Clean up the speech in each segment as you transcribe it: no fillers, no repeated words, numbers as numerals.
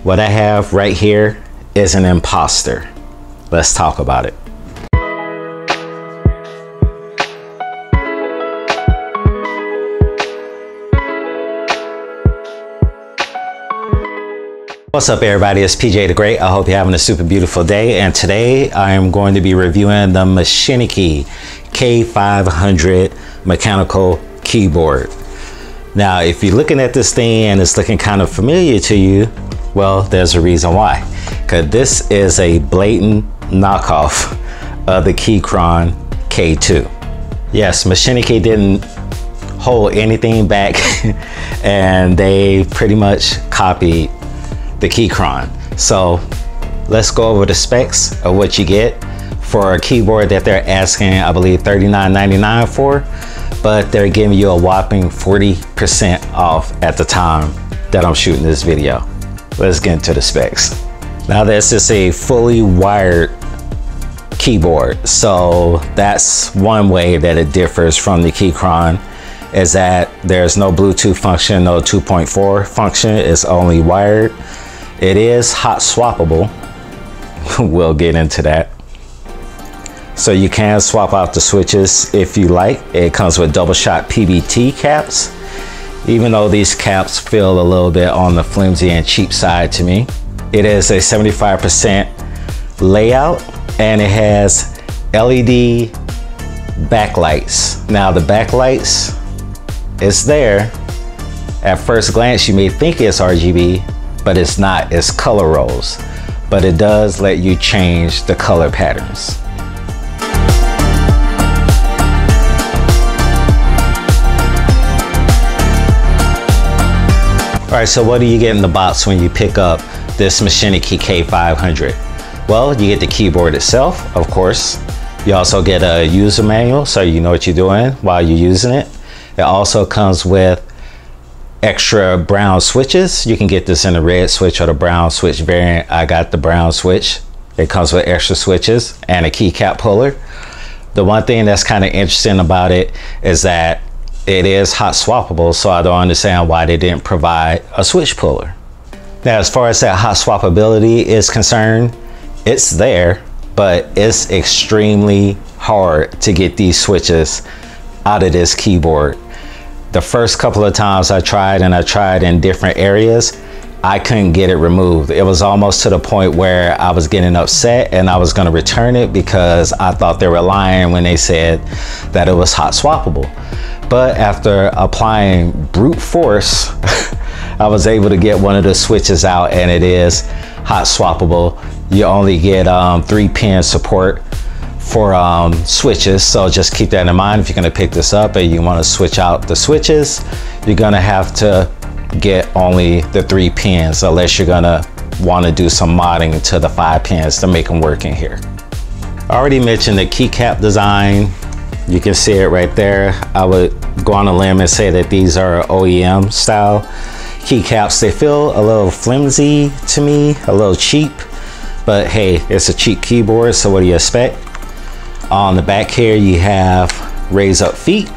What I have right here is an imposter. Let's talk about it. What's up everybody, it's PJ the Great. I hope you're having a super beautiful day, and today I am going to be reviewing the Machinike K500 mechanical keyboard. Now if you're looking at this thing and it's looking kind of familiar to you, well, there's a reason why. Because this is a blatant knockoff of the Keychron K2. Yes, Machinike didn't hold anything back and they pretty much copied the Keychron. So let's go over the specs of what you get for a keyboard that they're asking, I believe, $39.99 for, but they're giving you a whopping 40% off at the time that I'm shooting this video. Let's get into the specs. Now this is a fully wired keyboard, so that's one way that it differs from the Keychron, is that there's no Bluetooth function, no 2.4 function, it's only wired. It is hot swappable. We'll get into that. So you can swap out the switches if you like. It comes with double shot PBT caps, even though these caps feel a little bit on the flimsy and cheap side to me. It is a 75% layout and it has LED backlights. Now the backlights is there. At first glance you may think it's RGB, but it's not, it's color rolls. But it does let you change the color patterns. All right, so what do you get in the box when you pick up this Machinike K500? Well, you get the keyboard itself, of course. You also get a user manual so you know what you're doing while you're using it. It also comes with extra brown switches. You can get this in the red switch or the brown switch variant. I got the brown switch. It comes with extra switches and a keycap puller. The one thing that's kind of interesting about it is that it is hot swappable, so I don't understand why they didn't provide a switch puller. Now as far as that hot swappability is concerned, it's there, but it's extremely hard to get these switches out of this keyboard. The first couple of times I tried, and I tried in different areas, I couldn't get it removed. It was almost to the point where I was getting upset and I was going to return it because I thought they were lying when they said that it was hot swappable. But after applying brute force, I was able to get one of the switches out and it is hot swappable. You only get 3-pin support for switches, so just keep that in mind. If you're going to pick this up and you want to switch out the switches, you're going to have to get only the 3 pins, unless you're going to want to do some modding to the 5 pins to make them work in here. I already mentioned the keycap design. You can see it right there. I would go on a limb and say that these are OEM style keycaps. They feel a little flimsy to me, a little cheap, but hey, it's a cheap keyboard, so what do you expect? On the back here you have raise up feet,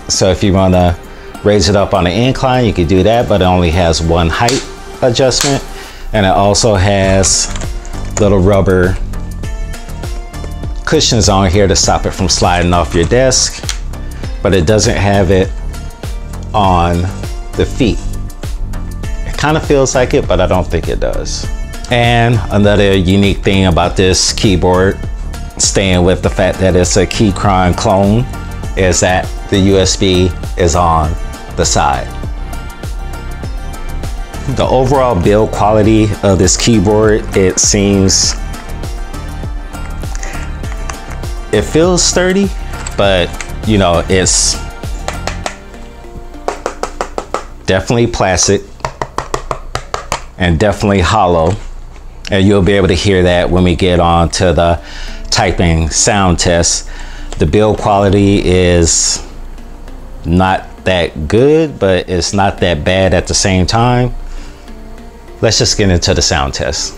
so if you want to raise it up on an incline you can do that, but it only has one height adjustment, and it also has little rubber cushions on here to stop it from sliding off your desk, but it doesn't have it on the feet. It kind of feels like it, but I don't think it does. And another unique thing about this keyboard, staying with the fact that it's a Keychron clone, is that the USB is on the side. The overall build quality of this keyboard, it feels sturdy, but you know, it's definitely plastic and definitely hollow, and you'll be able to hear that when we get on to the typing sound test. The build quality is not that good, but it's not that bad at the same time. Let's just get into the sound test.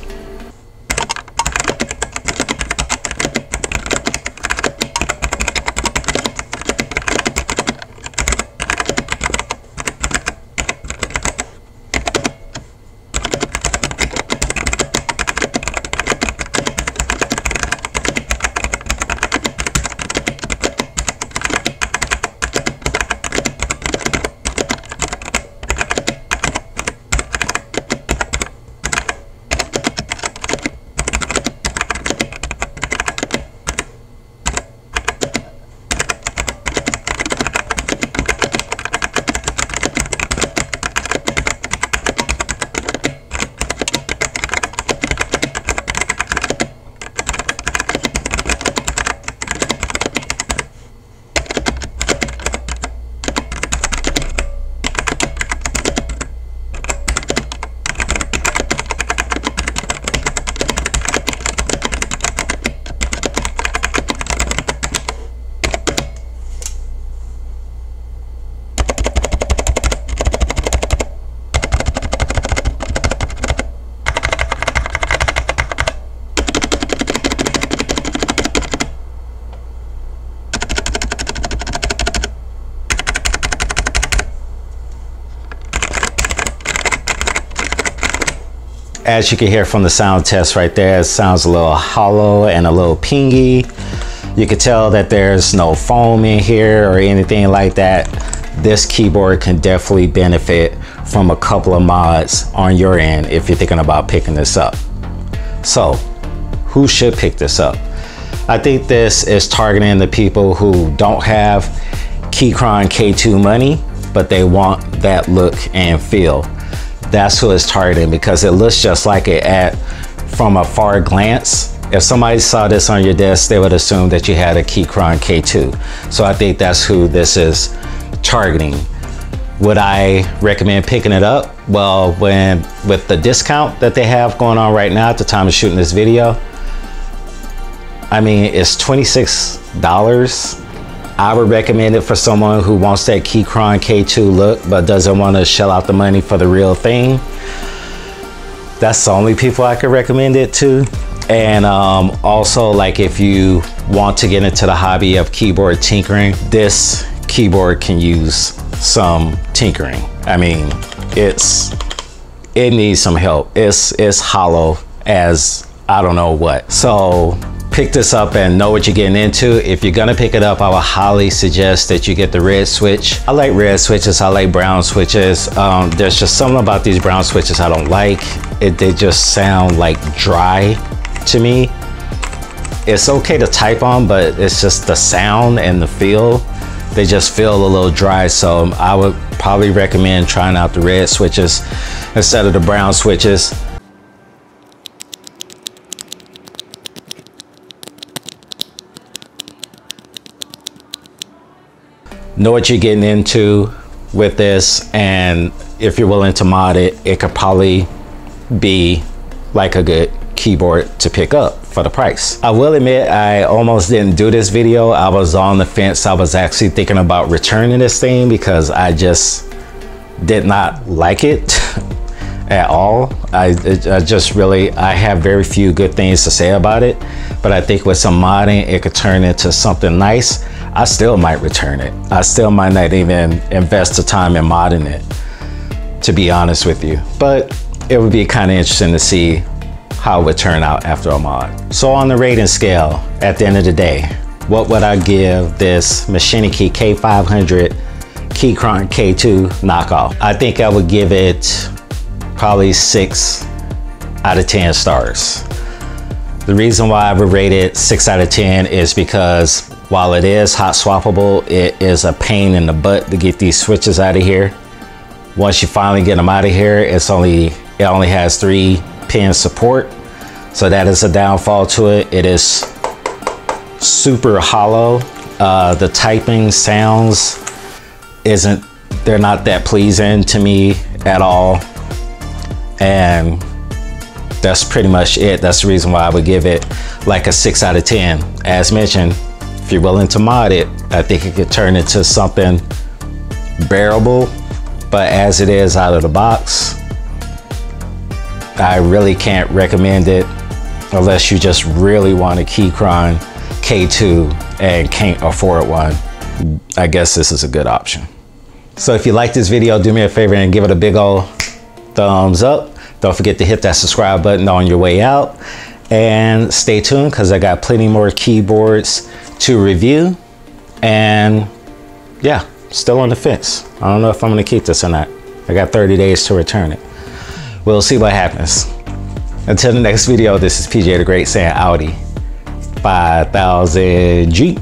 as you can hear from the sound test right there, it sounds a little hollow and a little pingy. You can tell that there's no foam in here or anything like that. This keyboard can definitely benefit from a couple of mods on your end if you're thinking about picking this up. So, who should pick this up? I think this is targeting the people who don't have Keychron K2 money, but they want that look and feel. That's who it's targeting, because it looks just like it from a far glance. If somebody saw this on your desk, they would assume that you had a Keychron K2. So I think that's who this is targeting. Would I recommend picking it up? Well, with the discount that they have going on right now at the time of shooting this video, I mean, it's $26. I would recommend it for someone who wants that Keychron K2 look but doesn't want to shell out the money for the real thing. That's the only people I could recommend it to. And also, like, if you want to get into the hobby of keyboard tinkering, this keyboard can use some tinkering. I mean, it needs some help. It's hollow as I don't know what. So pick this up and know what you're getting into. If you're gonna pick it up, I would highly suggest that you get the red switch. I like red switches, I like brown switches. There's just something about these brown switches I don't like. They just sound like dry to me. It's okay to type on, but it's just the sound and the feel. They just feel a little dry, so I would probably recommend trying out the red switches instead of the brown switches. Know what you're getting into with this, and if you're willing to mod it, it could probably be like a good keyboard to pick up for the price. I will admit, I almost didn't do this video. I was on the fence. I was actually thinking about returning this thing because I just did not like it at all. I have very few good things to say about it, but I think with some modding, it could turn into something nice. I still might return it. I still might not even invest the time in modding it, to be honest with you. But it would be kind of interesting to see how it would turn out after a mod. So on the rating scale, at the end of the day, what would I give this Machinekey K500 Keychron K2 knockoff? I think I would give it probably 6 out of 10 stars. The reason why I would rate it 6 out of 10 is because while it is hot swappable, it is a pain in the butt to get these switches out of here. Once you finally get them out of here, it only has 3-pin support. So that is a downfall to it. It is super hollow. The typing sounds they're not that pleasing to me at all. And that's pretty much it. That's the reason why I would give it like a 6 out of 10. As mentioned, if you're willing to mod it, I think it could turn into something bearable. But as it is out of the box, I really can't recommend it unless you just really want a Keychron K2 and can't afford one. I guess this is a good option. So if you like this video, do me a favor and give it a big old thumbs up. Don't forget to hit that subscribe button on your way out, and stay tuned because I got plenty more keyboards to review. And yeah, still on the fence. I don't know if I'm gonna keep this or not. I got 30 days to return it. We'll see what happens. Until the next video, this is PJ the Great saying Audi 5000G.